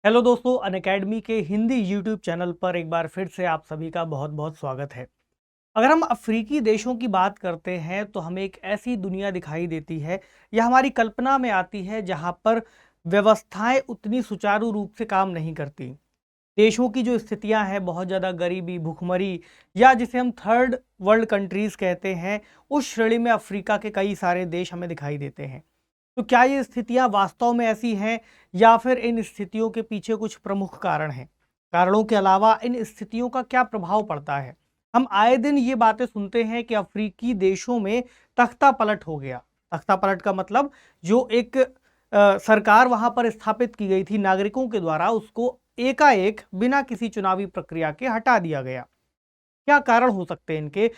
Hello दोस्तों, Unacademy के Hindi YouTube channel पर एक बार फिर से आप सभी का बहुत बहुत स्वागत है। अगर हम अफ्रीकी देशों की बात करते हैं तो हमें एक ऐसी दुनिया दिखाई देती है या हमारी कल्पना में आती है जहां पर व्यवस्थाएं उतनी सुचारू रूप से काम नहीं करती। देशों की जो स्थितियां हैं, बहुत ज़्यादा गरीबी, भुखमरी या जिसे हम थर्ड वर्ल्ड कंट्रीज़ कहते हैं, उस श्रेणी में अफ्रीका के कई सारे देश हमें दिखाई देते हैं। तो क्या ये स्थितियां वास्तव में ऐसी हैं या फिर इन स्थितियों के पीछे कुछ प्रमुख कारण हैं? कारणों के अलावा इन स्थितियों का क्या प्रभाव पड़ता है? हम आए दिन ये बातें सुनते हैं कि अफ्रीकी देशों में तख्ता पलट हो गया। तख्ता पलट का मतलब जो एक सरकार वहां पर स्थापित की गई थी नागरिकों के द्वारा, उसको एकाएक बिना किसी चुनावी प्रक्रिया के हटा दिया गया। क्या कारण हो सकते हैं इनके?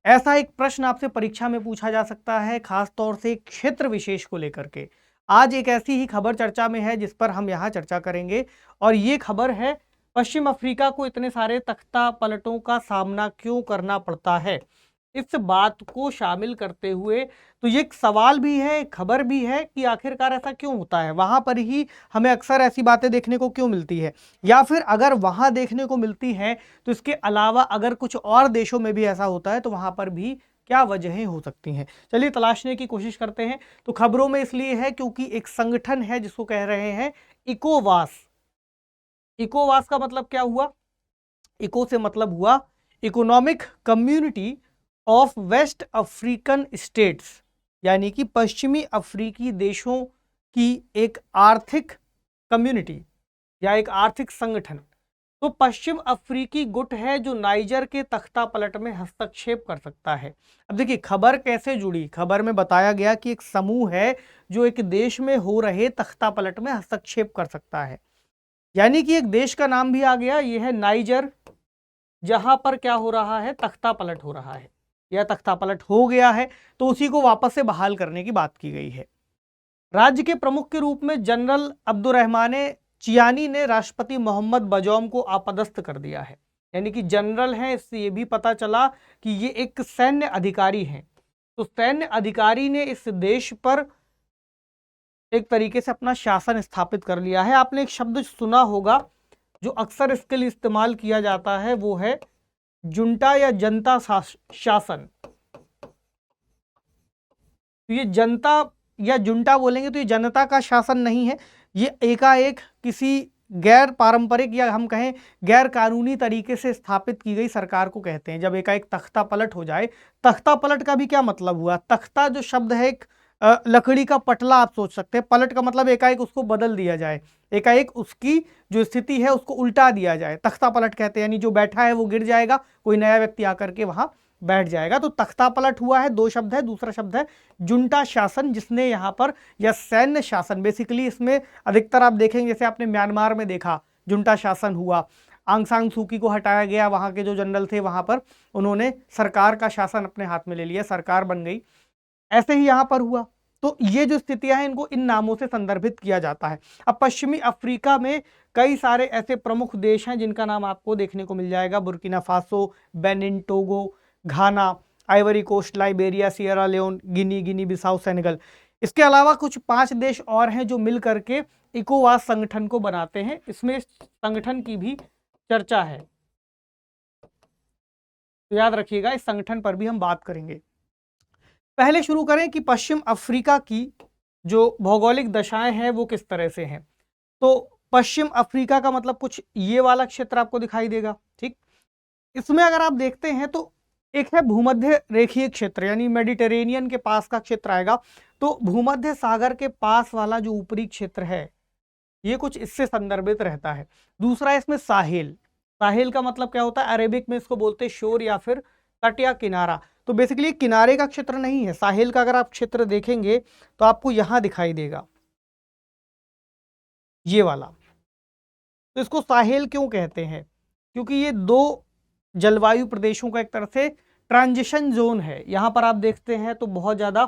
ऐसा एक प्रश्न आपसे परीक्षा में पूछा जा सकता है, खास तौर से एक क्षेत्र विशेष को लेकर के। आज एक ऐसी ही खबर चर्चा में है जिस पर हम यहाँ चर्चा करेंगे, और ये खबर है पश्चिम अफ्रीका को इतने सारे तख्ता पलटों का सामना क्यों करना पड़ता है। इस बात को शामिल करते हुए तो ये एक सवाल भी है, एक खबर भी है कि आखिरकार ऐसा क्यों होता है, वहां पर ही हमें अक्सर ऐसी बातें देखने को क्यों मिलती है, या फिर अगर वहां देखने को मिलती है तो इसके अलावा अगर कुछ और देशों में भी ऐसा होता है तो वहां पर भी क्या वजहें हो सकती हैं। चलिए तलाशने की कोशिश करते हैं। तो खबरों में इसलिए है क्योंकि एक संगठन है जिसको कह रहे हैं इकोवास। इकोवास का मतलब क्या हुआ? इको से मतलब हुआ economic community of West African states, यानी कि पश्चिमी अफ्रीकी देशों की एक आर्थिक कम्युनिटी या एक आर्थिक संगठन। तो पश्चिम अफ्रीकी गुट है जो नाइजर के तख्ता पलट में हस्तक्षेप कर सकता है। अब देखिए खबर कैसे जुड़ी। खबर में बताया गया कि एक समूह है जो एक देश में हो रहे तख्ता पलट में हस्तक्षेप कर सकता है, यानी कि एक देश का नाम भी आ गया, यह है नाइजर, जहां पर क्या हो रहा है, तख्ता पलट हो रहा है या तख्ता पलट हो गया है, तो उसी को वापस से बहाल करने की बात की गई है। राज्य के प्रमुख के रूप में जनरल अब्दुर्रहमाने चियानी ने राष्ट्रपति मोहम्मद बजौम को आपदस्थ कर दिया है। यानी कि जनरल हैं, इससे ये भी पता चला कि ये एक सैन्य अधिकारी हैं। तो सैन्य अधिकारी ने इस देश पर एक तरीके से अपना शासन स्थापित कर लिया है। आपने एक शब्द सुना होगा जो अक्सर इसके लिए इस्तेमाल किया जाता है, वो है जुंटा या जनता शासन। तो ये जनता या जुंटा बोलेंगे तो ये जनता का शासन नहीं है, ये एकाएक किसी गैर पारंपरिक या हम कहें गैर कानूनी तरीके से स्थापित की गई सरकार को कहते हैं। जब एकाएक तख्ता पलट हो जाए, तख्ता पलट का भी क्या मतलब हुआ? तख्ता जो शब्द है एक लकड़ी का पटला आप सोच सकते हैं, पलट का मतलब एकाएक उसको बदल दिया जाए, एकाएक उसकी जो स्थिति है उसको उल्टा दिया जाए, तख्ता पलट कहते हैं। यानी जो बैठा है वो गिर जाएगा, कोई नया व्यक्ति आकर के वहां बैठ जाएगा। तो तख्ता पलट हुआ है, दो शब्द है। दूसरा शब्द है जुंटा शासन, जिसने यहाँ पर, या सैन्य शासन बेसिकली, इसमें अधिकतर आप देखेंगे जैसे आपने म्यांमार में देखा जुंटा शासन हुआ, आंग सांग सूकी को हटाया गया, वहाँ के जो जनरल थे वहाँ पर उन्होंने सरकार का शासन अपने हाथ में ले लिया, सरकार बन गई। ऐसे ही यहाँ पर हुआ। तो ये जो स्थितियां हैं इनको इन नामों से संदर्भित किया जाता है। अब पश्चिमी अफ्रीका में कई सारे ऐसे प्रमुख देश हैं जिनका नाम आपको देखने को मिल जाएगा: Burkina Faso, Benin, Togo, Ghana, Ivory Coast, Liberia, Sierra Leone, Guinea, Guinea Bissau, Senegal. इसके अलावा कुछ 5 देश और हैं जो मिल करके इकोवास संगठन को बनाते हैं। इसमें संगठन की भी चर्चा है, तो याद रखिएगा इस संगठन पर भी हम बात करेंगे। पहले शुरू करें कि पश्चिम अफ्रीका की जो भौगोलिक दशाएं हैं वो किस तरह से हैं। तो पश्चिम अफ्रीका का मतलब कुछ ये वाला क्षेत्र आपको दिखाई देगा, ठीक। इसमें अगर आप देखते हैं तो एक है भूमध्य रेखीय क्षेत्र, यानी मेडिटेरेनियन के पास का क्षेत्र आएगा। तो भूमध्य सागर के पास वाला जो ऊपरी क्षेत्र है ये कुछ इससे संदर्भित रहता है। दूसरा है इसमें साहेल। साहेल का मतलब क्या होता है? अरेबिक में इसको बोलते हैं शोर या फिर तट या किनारा। तो बेसिकली किनारे का क्षेत्र नहीं है। साहेल का अगर आप क्षेत्र देखेंगे तो आपको यहां दिखाई देगा, ये वाला। तो इसको साहेल क्यों कहते हैं? क्योंकि ये दो जलवायु प्रदेशों का एक तरह से ट्रांजिशन जोन है। यहां पर आप देखते हैं तो बहुत ज्यादा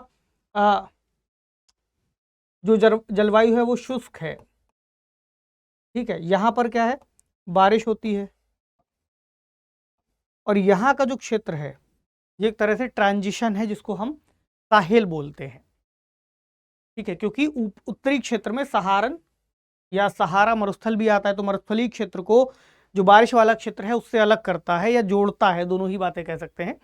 जो जलवायु है वो शुष्क है, ठीक है। यहां पर क्या है, बारिश होती है, और यहाँ का जो क्षेत्र है ये एक तरह से ट्रांजिशन है जिसको हम साहेल बोलते हैं, ठीक है। क्योंकि उत्तरी क्षेत्र में सहारन या सहारा मरुस्थल भी आता है, तो मरुस्थलीय क्षेत्र को जो बारिश वाला क्षेत्र है उससे अलग करता है या जोड़ता है, दोनों ही बातें कह सकते हैं,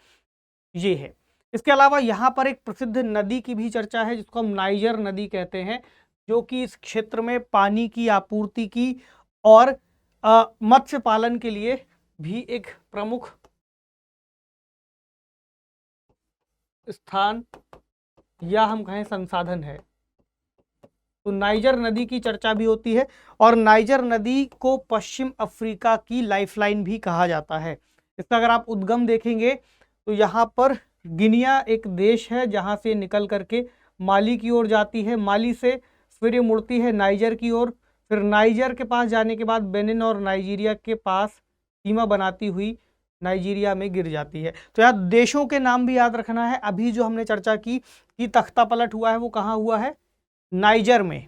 ये है। इसके अलावा यहाँ पर एक प्रसिद्ध नदी की भी चर्चा है जिसको हम नाइजर नदी कहते हैं, जो कि इस क्षेत्र में पानी की आपूर्ति की और मत्स्य पालन के लिए भी एक प्रमुख स्थान या हम कहें संसाधन है। तो नाइजर नदी की चर्चा भी होती है और नाइजर नदी को पश्चिम अफ्रीका की लाइफलाइन भी कहा जाता है। इसका अगर आप उद्गम देखेंगे तो यहाँ पर गिनिया एक देश है जहाँ से निकल करके माली की ओर जाती है, माली से फिर ये मुड़ती है नाइजर की ओर, फिर नाइजर के पास जाने के बाद बेनिन और नाइजीरिया के पास सीमा बनाती हुई नाइजीरिया में गिर जाती है। तो यहाँ देशों के नाम भी याद रखना है। अभी जो हमने चर्चा की कि तख्ता पलट हुआ है वो कहाँ हुआ है, नाइजर में,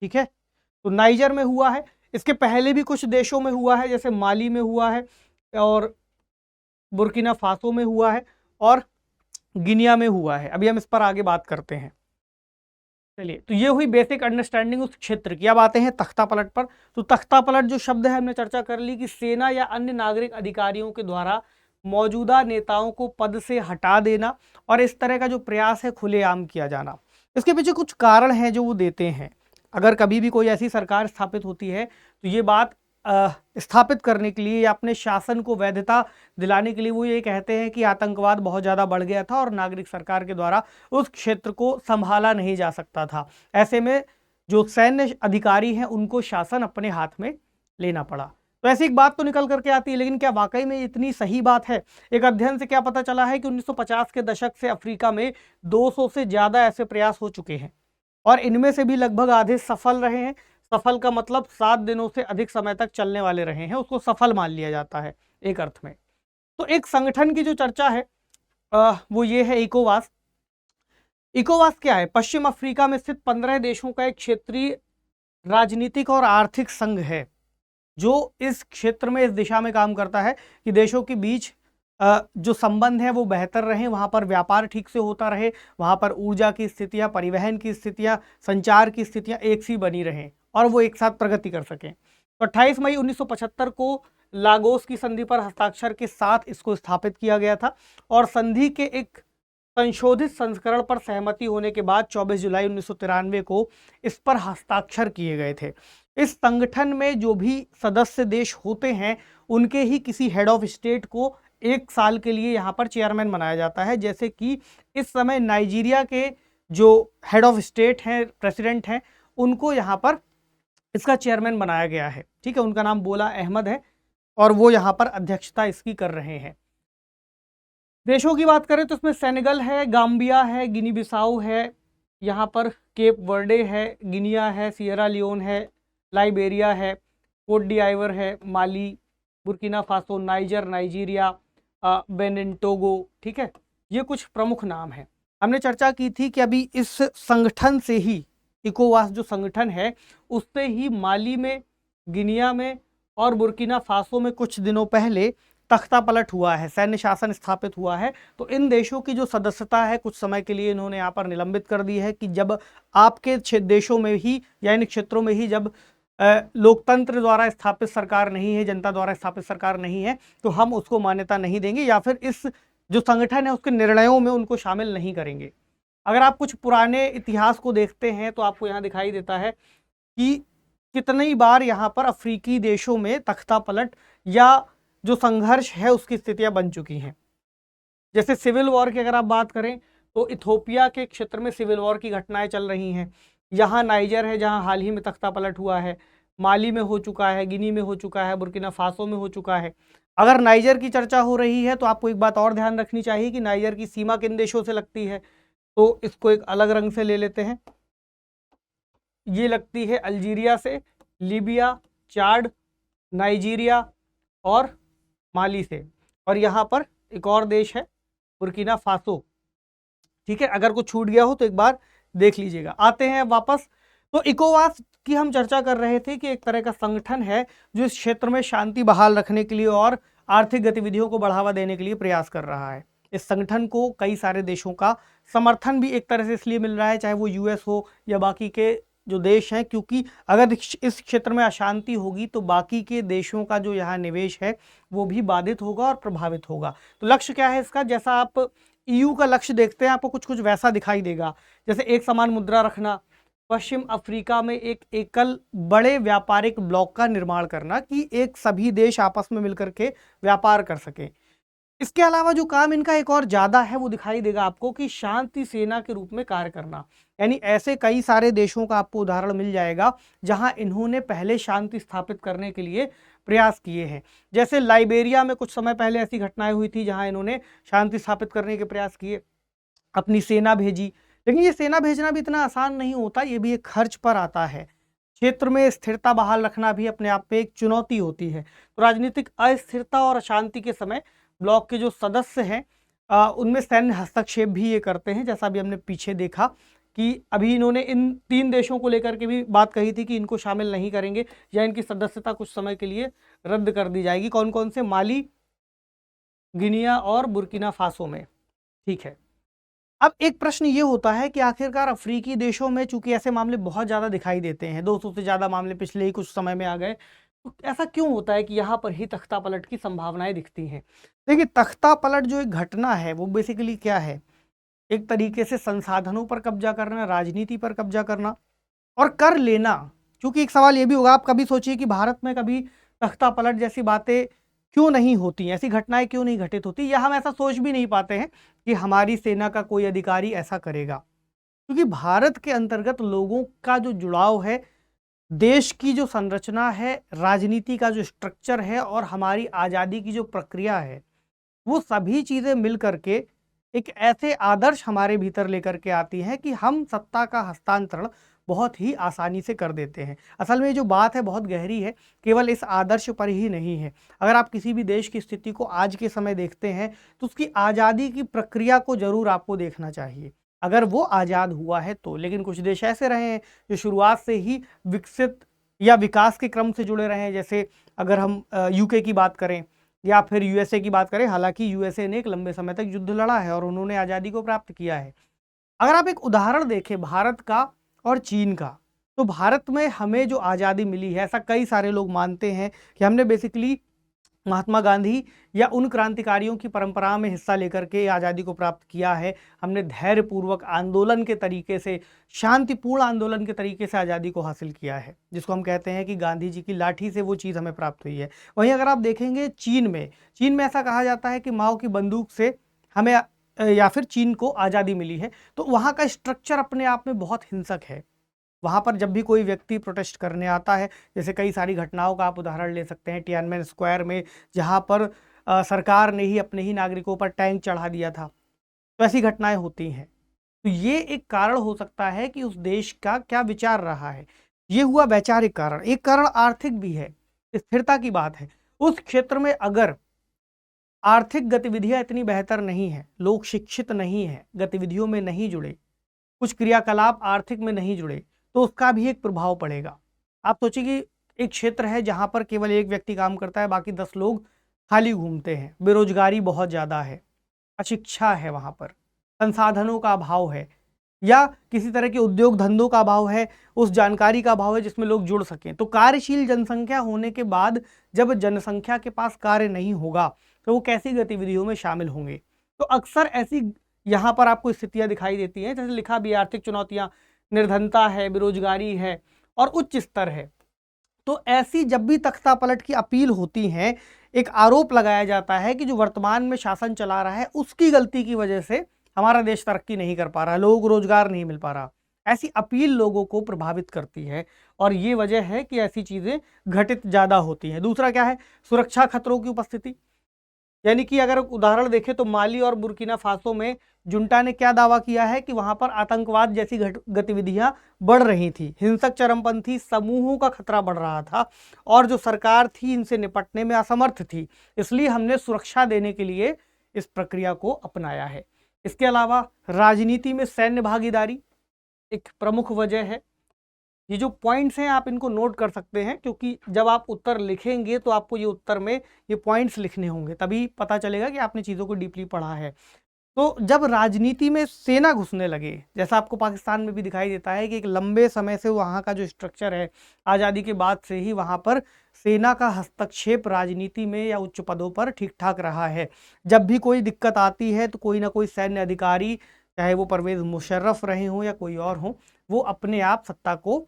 ठीक है। तो नाइजर में हुआ है, इसके पहले भी कुछ देशों में हुआ है, जैसे माली में हुआ है और बुर्किना फासो में हुआ है और गिनिया में हुआ है। अभी हम इस पर आगे बात करते हैं। चलिए, तो ये हुई बेसिक अंडरस्टैंडिंग उस क्षेत्र की। अब आते हैं तख्ता पलट पर। तो तख्ता पलट जो शब्द है हमने चर्चा कर ली कि सेना या अन्य नागरिक अधिकारियों के द्वारा मौजूदा नेताओं को पद से हटा देना और इस तरह का जो प्रयास है खुलेआम किया जाना। इसके पीछे कुछ कारण हैं जो वो देते हैं। अगर कभी भी कोई ऐसी सरकार स्थापित होती है तो ये बात स्थापित करने के लिए या अपने शासन को वैधता दिलाने के लिए वो ये कहते हैं कि आतंकवाद बहुत ज़्यादा बढ़ गया था और नागरिक सरकार के द्वारा उस क्षेत्र को संभाला नहीं जा सकता था। ऐसे में जो सैन्य अधिकारी हैं उनको शासन अपने हाथ में लेना पड़ा। तो ऐसी एक बात तो निकल करके आती है, लेकिन क्या वाकई में इतनी सही बात है? एक अध्ययन से क्या पता चला है कि 1950 के दशक से अफ्रीका में 200 से ज़्यादा ऐसे प्रयास हो चुके हैं और इनमें से भी लगभग आधे सफल रहे हैं। सफल का मतलब 7 दिनों से अधिक समय तक चलने वाले रहे हैं, उसको सफल मान लिया जाता है एक अर्थ में। तो एक संगठन की जो चर्चा है वो ये है इकोवास। इकोवास क्या है? पश्चिम अफ्रीका में स्थित 15 देशों का एक क्षेत्रीय राजनीतिक और आर्थिक संघ है जो इस क्षेत्र में इस दिशा में काम करता है कि देशों के बीच जो संबंध है वो बेहतर रहे, वहाँ पर व्यापार ठीक से होता रहे, वहाँ पर ऊर्जा की स्थितियाँ, परिवहन की स्थितियाँ, संचार की स्थितियाँ एक सी बनी रहें और वो एक साथ प्रगति कर सकें। तो 28 मई 1975 को लागोस की संधि पर हस्ताक्षर के साथ इसको स्थापित किया गया था और संधि के एक संशोधित संस्करण पर सहमति होने के बाद 24 जुलाई 1993 को इस पर हस्ताक्षर किए गए थे। इस संगठन में जो भी सदस्य देश होते हैं उनके ही किसी हेड ऑफ स्टेट को 1 साल के लिए यहाँ पर चेयरमैन बनाया जाता है। जैसे कि इस समय नाइजीरिया के जो हेड ऑफ स्टेट हैं, प्रेसिडेंट हैं, उनको यहाँ पर इसका चेयरमैन बनाया गया है, ठीक है। उनका नाम बोला अहमद है और वो यहाँ पर अध्यक्षता इसकी कर रहे हैं। देशों की बात करें तो इसमें सेनेगल है, गाम्बिया है, गिनी बिसाऊ है, यहाँ पर केप वर्डे है, गिनिया है, सियरा लियोन है, लाइबेरिया है, कोट डी आइवर है, Mali, Burkina Faso, Niger, Nigeria, Benin, Togo, ठीक है। ये कुछ प्रमुख नाम हैं। हमने चर्चा की थी कि अभी इस संगठन से ही, इकोवास जो संगठन है उससे ही माली में, गिनिया में और बुर्किना फासो में कुछ दिनों पहले तख्ता पलट हुआ है, सैन्य शासन स्थापित हुआ है। तो इन देशों की जो सदस्यता है कुछ समय के लिए इन्होंने यहाँ पर निलंबित कर दी है कि जब आपके देशों में ही या इन क्षेत्रों में ही जब लोकतंत्र द्वारा स्थापित सरकार नहीं है, जनता द्वारा स्थापित सरकार नहीं है, तो हम उसको मान्यता नहीं देंगे या फिर इस जो संगठन है उसके निर्णयों में उनको शामिल नहीं करेंगे। अगर आप कुछ पुराने इतिहास को देखते हैं तो आपको यहाँ दिखाई देता है कि कितनी बार यहाँ पर अफ्रीकी देशों में तख्ता पलट या जो संघर्ष है उसकी स्थितियां बन चुकी हैं। जैसे सिविल वॉर की अगर आप बात करें तो इथोपिया के क्षेत्र में सिविल वॉर की घटनाएं चल रही हैं। यहाँ नाइजर है जहाँ हाल ही में तख्ता पलट हुआ है, माली में हो चुका है, गिनी में हो चुका है, बुर्किना फासो में हो चुका है। अगर नाइजर की चर्चा हो रही है तो आपको एक बात और ध्यान रखनी चाहिए कि नाइजर की सीमा किन देशों से लगती है। तो इसको एक अलग रंग से ले लेते हैं। ये लगती है अल्जीरिया से, लीबिया, चाड, नाइजीरिया और माली से, और यहाँ पर एक और देश है बुर्किना फासो, ठीक है। अगर कुछ छूट गया हो तो एक बार देख लीजिएगा। आते हैं वापस। तो इकोवास की हम चर्चा कर रहे थे कि एक तरह का संगठन है जो इस क्षेत्र में शांति बहाल रखने के लिए और आर्थिक गतिविधियों को बढ़ावा देने के लिए प्रयास कर रहा है। इस संगठन को कई सारे देशों का समर्थन भी एक तरह से इसलिए मिल रहा है, चाहे वो यूएस हो या बाकी के जो देश हैं, क्योंकि अगर इस क्षेत्र में अशांति होगी तो बाकी के देशों का जो यहाँ निवेश है वो भी बाधित होगा और प्रभावित होगा। तो लक्ष्य क्या है इसका, जैसा आप ईयू का लक्ष्य देखते हैं आपको कुछ कुछ वैसा दिखाई देगा, जैसे एक समान मुद्रा रखना, पश्चिम अफ्रीका में एक एकल बड़े व्यापारिक ब्लॉक का निर्माण करना कि एक सभी देश आपस में मिलकर के व्यापार कर सकें। इसके अलावा जो काम इनका एक और ज्यादा है वो दिखाई देगा आपको कि शांति सेना के रूप में कार्य करना, यानी ऐसे कई सारे देशों का आपको उदाहरण मिल जाएगा जहां इन्होंने पहले शांति स्थापित करने के लिए प्रयास किए हैं। जैसे लाइबेरिया में कुछ समय पहले ऐसी घटनाएं हुई थी जहां इन्होंने शांति स्थापित करने के प्रयास किए, अपनी सेना भेजी। लेकिन ये सेना भेजना भी इतना आसान नहीं होता, ये भी एक खर्च पर आता है। क्षेत्र में स्थिरता बहाल रखना भी अपने आप में एक चुनौती होती है। तो राजनीतिक अस्थिरता और अशांति के समय ब्लॉक के जो सदस्य हैं उनमें सैन्य हस्तक्षेप भी ये करते हैं, जैसा भी हमने पीछे देखा कि अभी इन्होंने इन 3 देशों को लेकर के भी बात कही थी कि इनको शामिल नहीं करेंगे या इनकी सदस्यता कुछ समय के लिए रद्द कर दी जाएगी। कौन कौन से? माली, गिनिया और बुर्किना फासो में। ठीक है, अब एक प्रश्न ये होता है कि आखिरकार अफ्रीकी देशों में चूंकि ऐसे मामले बहुत ज़्यादा दिखाई देते हैं, 200 से ज़्यादा मामले पिछले ही कुछ समय में आ गए, तो ऐसा क्यों होता है कि यहाँ पर ही तख्ता पलट की संभावनाएं दिखती हैं? देखिए, तख्ता पलट जो एक घटना है वो बेसिकली क्या है, एक तरीके से संसाधनों पर कब्जा करना, राजनीति पर कब्जा करना और कर लेना। क्योंकि एक सवाल ये भी होगा, आप कभी सोचिए कि भारत में कभी तख्ता पलट जैसी बातें क्यों नहीं होती, ऐसी घटनाएं क्यों नहीं घटित होती, या हम ऐसा सोच भी नहीं पाते हैं कि हमारी सेना का कोई अधिकारी ऐसा करेगा। क्योंकि भारत के अंतर्गत लोगों का जो जुड़ाव है, देश की जो संरचना है, राजनीति का जो स्ट्रक्चर है और हमारी आज़ादी की जो प्रक्रिया है, वो सभी चीज़ें मिल करके एक ऐसे आदर्श हमारे भीतर लेकर के आती हैं कि हम सत्ता का हस्तांतरण बहुत ही आसानी से कर देते हैं। असल में ये जो बात है बहुत गहरी है, केवल इस आदर्श पर ही नहीं है। अगर आप किसी भी देश की स्थिति को आज के समय देखते हैं तो उसकी आज़ादी की प्रक्रिया को जरूर आपको देखना चाहिए, अगर वो आज़ाद हुआ है तो। लेकिन कुछ देश ऐसे रहे हैं जो शुरुआत से ही विकसित या विकास के क्रम से जुड़े रहे हैं, जैसे अगर हम यूके की बात करें या फिर यूएसए की बात करें। हालांकि यूएसए ने एक लंबे समय तक युद्ध लड़ा है और उन्होंने आज़ादी को प्राप्त किया है। अगर आप एक उदाहरण देखें भारत का और चीन का, तो भारत में हमें जो आज़ादी मिली है, ऐसा कई सारे लोग मानते हैं कि हमने बेसिकली महात्मा गांधी या उन क्रांतिकारियों की परंपरा में हिस्सा लेकर के आज़ादी को प्राप्त किया है। हमने धैर्यपूर्वक आंदोलन के तरीके से, शांतिपूर्ण आंदोलन के तरीके से आज़ादी को हासिल किया है, जिसको हम कहते हैं कि गांधी जी की लाठी से वो चीज़ हमें प्राप्त हुई है। वहीं अगर आप देखेंगे चीन में ऐसा कहा जाता है कि माओ की बंदूक से हमें या फिर चीन को आज़ादी मिली है। तो वहाँ का स्ट्रक्चर अपने आप में बहुत हिंसक है। वहाँ पर जब भी कोई व्यक्ति प्रोटेस्ट करने आता है, जैसे कई सारी घटनाओं का आप उदाहरण ले सकते हैं टियानमेन स्क्वायर में, जहाँ पर सरकार ने ही अपने ही नागरिकों पर टैंक चढ़ा दिया था। तो ऐसी घटनाएं होती हैं। तो ये एक कारण हो सकता है कि उस देश का क्या विचार रहा है। ये हुआ वैचारिक कारण। एक कारण आर्थिक भी है, स्थिरता की बात है। उस क्षेत्र में अगर आर्थिक गतिविधियां इतनी बेहतर नहीं है, लोग शिक्षित नहीं है, गतिविधियों में नहीं जुड़े, कुछ क्रियाकलाप आर्थिक में नहीं जुड़े, तो उसका भी एक प्रभाव पड़ेगा। आप सोचिए कि एक क्षेत्र है जहां पर केवल एक व्यक्ति काम करता है, बाकी 10 लोग खाली घूमते हैं, बेरोजगारी बहुत ज़्यादा है, अशिक्षा है, वहां पर संसाधनों का अभाव है, या किसी तरह के उद्योग धंधों का अभाव है, उस जानकारी का अभाव है जिसमें लोग जुड़ सकें। तो कार्यशील जनसंख्या होने के बाद जब जनसंख्या के पास कार्य नहीं होगा तो वो कैसी गतिविधियों में शामिल होंगे। तो अक्सर ऐसी यहाँ पर आपको स्थितियां दिखाई देती हैं, जैसे लिखा भी, आर्थिक चुनौतियां, निर्धनता है, बेरोजगारी है और उच्च स्तर है। तो ऐसी जब भी तख्ता पलट की अपील होती है, एक आरोप लगाया जाता है कि जो वर्तमान में शासन चला रहा है उसकी गलती की वजह से हमारा देश तरक्की नहीं कर पा रहा, लोगों को रोजगार नहीं मिल पा रहा। ऐसी अपील लोगों को प्रभावित करती है और ये वजह है कि ऐसी चीजें घटित ज्यादा होती हैं। दूसरा क्या है, सुरक्षा खतरों की उपस्थिति। यानी कि अगर उदाहरण देखें तो माली और बुर्किना फासो में जुंटा ने क्या दावा किया है कि वहां पर आतंकवाद जैसी गतिविधियां बढ़ रही थी, हिंसक चरमपंथी समूहों का खतरा बढ़ रहा था और जो सरकार थी इनसे निपटने में असमर्थ थी, इसलिए हमने सुरक्षा देने के लिए इस प्रक्रिया को अपनाया है। इसके अलावा राजनीति में सैन्य भागीदारी एक प्रमुख वजह है। ये जो पॉइंट्स हैं आप इनको नोट कर सकते हैं, क्योंकि जब आप उत्तर लिखेंगे तो आपको ये उत्तर में ये पॉइंट्स लिखने होंगे, तभी पता चलेगा कि आपने चीज़ों को डीपली पढ़ा है। तो जब राजनीति में सेना घुसने लगे, जैसा आपको पाकिस्तान में भी दिखाई देता है कि एक लंबे समय से वहाँ का जो स्ट्रक्चर है, आज़ादी के बाद से ही वहाँ पर सेना का हस्तक्षेप राजनीति में या उच्च पदों पर ठीक ठाक रहा है। जब भी कोई दिक्कत आती है तो कोई ना कोई सैन्य अधिकारी, चाहे वो परवेज़ मुशर्रफ रहे हों या कोई और हों, वो अपने आप सत्ता को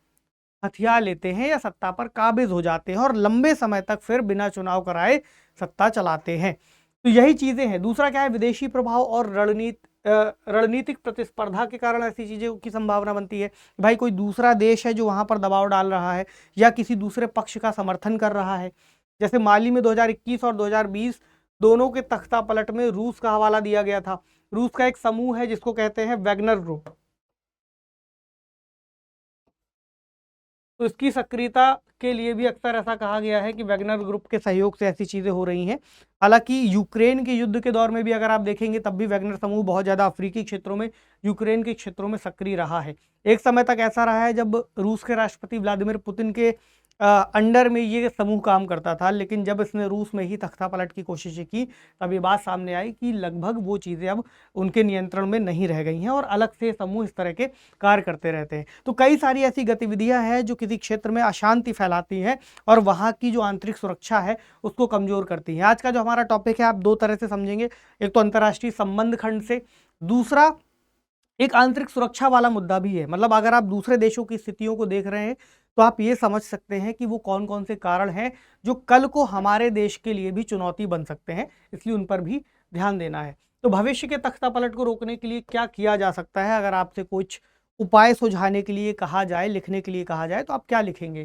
हथिया लेते हैं या सत्ता पर काबिज हो जाते हैं और लंबे समय तक फिर बिना चुनाव कराए सत्ता चलाते हैं। तो यही चीज़ें हैं। दूसरा क्या है, विदेशी प्रभाव और रणनीतिक प्रतिस्पर्धा के कारण ऐसी चीज़ों की संभावना बनती है। भाई कोई दूसरा देश है जो वहाँ पर दबाव डाल रहा है या किसी दूसरे पक्ष का समर्थन कर रहा है। जैसे माली में 2021 और 2020 दोनों के तख्ता पलट में रूस का हवाला दिया गया था। रूस का एक समूह है जिसको कहते हैं वैगनर ग्रुप, तो इसकी सक्रियता के लिए भी अक्सर ऐसा कहा गया है कि वैगनर ग्रुप के सहयोग से ऐसी चीज़ें हो रही हैं। हालांकि यूक्रेन के युद्ध के दौर में भी अगर आप देखेंगे तब भी वैगनर समूह बहुत ज़्यादा अफ्रीकी क्षेत्रों में, यूक्रेन के क्षेत्रों में सक्रिय रहा है। एक समय तक ऐसा रहा है जब रूस के राष्ट्रपति व्लादिमीर पुतिन के अंडर में ये समूह काम करता था, लेकिन जब इसने रूस में ही तख्ता पलट की कोशिशें की तब ये बात सामने आई कि लगभग वो चीज़ें अब उनके नियंत्रण में नहीं रह गई हैं और अलग से समूह इस तरह के कार्य करते रहते हैं। तो कई सारी ऐसी गतिविधियां हैं जो किसी क्षेत्र में अशांति फैलाती हैं और वहाँ की जो आंतरिक सुरक्षा है उसको कमज़ोर करती हैं। आज का जो हमारा टॉपिक है आप दो तरह से समझेंगे, एक तो अंतर्राष्ट्रीय संबंध खंड से, दूसरा एक आंतरिक सुरक्षा वाला मुद्दा भी है। मतलब अगर आप दूसरे देशों की स्थितियों को देख रहे हैं तो आप ये समझ सकते हैं कि वो कौन कौन से कारण हैं जो कल को हमारे देश के लिए भी चुनौती बन सकते हैं, इसलिए उन पर भी ध्यान देना है। तो भविष्य के तख्तापलट को रोकने के लिए क्या किया जा सकता है, अगर आपसे कुछ उपाय सुझाने के लिए कहा जाए, लिखने के लिए कहा जाए, तो आप क्या लिखेंगे?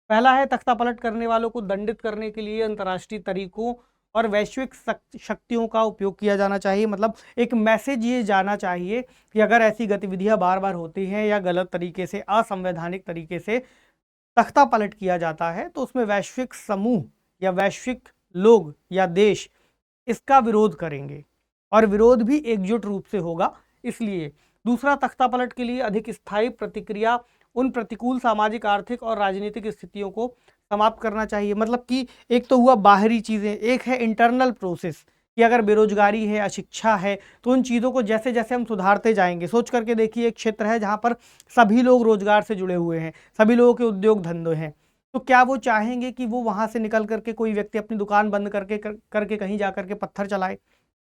पहला है, तख्तापलट करने वालों को दंडित करने के लिए अंतर्राष्ट्रीय तरीकों और वैश्विक शक्तियों का उपयोग किया जाना चाहिए। मतलब एक मैसेज ये जाना चाहिए कि अगर ऐसी गतिविधियां बार बार होती हैं या गलत तरीके से, असंवैधानिक तरीके से तख्ता पलट किया जाता है तो उसमें वैश्विक समूह या वैश्विक लोग या देश इसका विरोध करेंगे और विरोध भी एकजुट रूप से होगा। इसलिए दूसरा, तख्ता पलट के लिए अधिक स्थायी प्रतिक्रिया उन प्रतिकूल सामाजिक, आर्थिक और राजनीतिक स्थितियों को समाप्त करना चाहिए। मतलब कि एक तो हुआ बाहरी चीज़ें, एक है इंटरनल प्रोसेस कि अगर बेरोजगारी है, अशिक्षा है, तो उन चीज़ों को जैसे जैसे हम सुधारते जाएंगे। सोच करके देखिए, एक क्षेत्र है जहाँ पर सभी लोग रोजगार से जुड़े हुए हैं, सभी लोगों के उद्योग धंधे हैं, तो क्या वो चाहेंगे कि वो वहाँ से निकल करके कोई व्यक्ति अपनी दुकान बंद करके कहीं जा करके पत्थर चलाए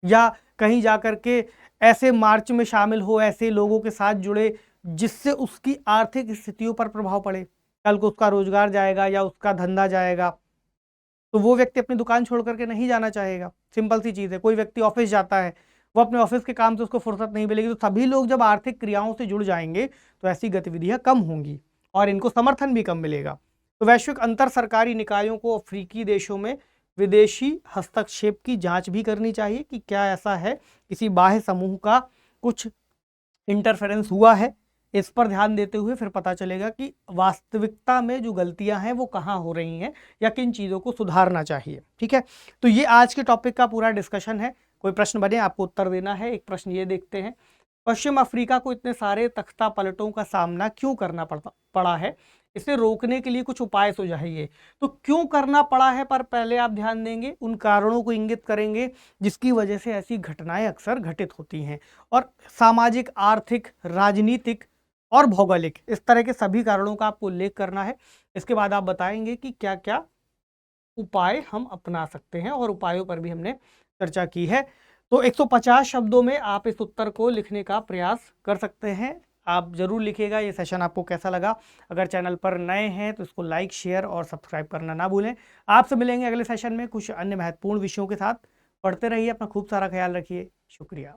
या कहीं जा करके ऐसे मार्च में शामिल हो, ऐसे लोगों के साथ जुड़े जिससे उसकी आर्थिक स्थितियों पर प्रभाव पड़े? कल को उसका रोजगार जाएगा या उसका धंधा जाएगा, तो वो व्यक्ति अपनी दुकान छोड़ करके नहीं जाना चाहेगा। सिंपल सी चीज़ है। कोई व्यक्ति ऑफिस जाता है, वो अपने ऑफिस के काम से उसको फुर्सत नहीं मिलेगी, तो सभी लोग जब आर्थिक क्रियाओं से जुड़ जाएंगे तो ऐसी गतिविधियां कम होंगी और इनको समर्थन भी कम मिलेगा। तो वैश्विक अंतर सरकारी निकायों को अफ्रीकी देशों में विदेशी हस्तक्षेप की जांच भी करनी चाहिए कि क्या ऐसा है, किसी बाह्य समूह का कुछ इंटरफेरेंस हुआ है। इस पर ध्यान देते हुए फिर पता चलेगा कि वास्तविकता में जो गलतियां हैं वो कहाँ हो रही हैं या किन चीज़ों को सुधारना चाहिए। ठीक है, तो ये आज के टॉपिक का पूरा डिस्कशन है। कोई प्रश्न बने, आपको उत्तर देना है। एक प्रश्न ये देखते हैं, पश्चिम अफ्रीका को इतने सारे तख्ता पलटों का सामना क्यों करना पड़ा है? इसे रोकने के लिए कुछ उपाय सुझाइए। तो क्यों करना पड़ा है पर पहले आप ध्यान देंगे, उन कारणों को इंगित करेंगे जिसकी वजह से ऐसी घटनाएं अक्सर घटित होती हैं, और सामाजिक, आर्थिक, राजनीतिक और भौगोलिक, इस तरह के सभी कारणों का आपको उल्लेख करना है। इसके बाद आप बताएंगे कि क्या क्या उपाय हम अपना सकते हैं, और उपायों पर भी हमने चर्चा की है। तो 150 शब्दों में आप इस उत्तर को लिखने का प्रयास कर सकते हैं। आप जरूर लिखिएगा ये सेशन आपको कैसा लगा। अगर चैनल पर नए हैं तो इसको लाइक, शेयर और सब्सक्राइब करना ना भूलें। आपसे मिलेंगे अगले सेशन में कुछ अन्य महत्वपूर्ण विषयों के साथ। पढ़ते रहिए, अपना खूब सारा ख्याल रखिए। शुक्रिया।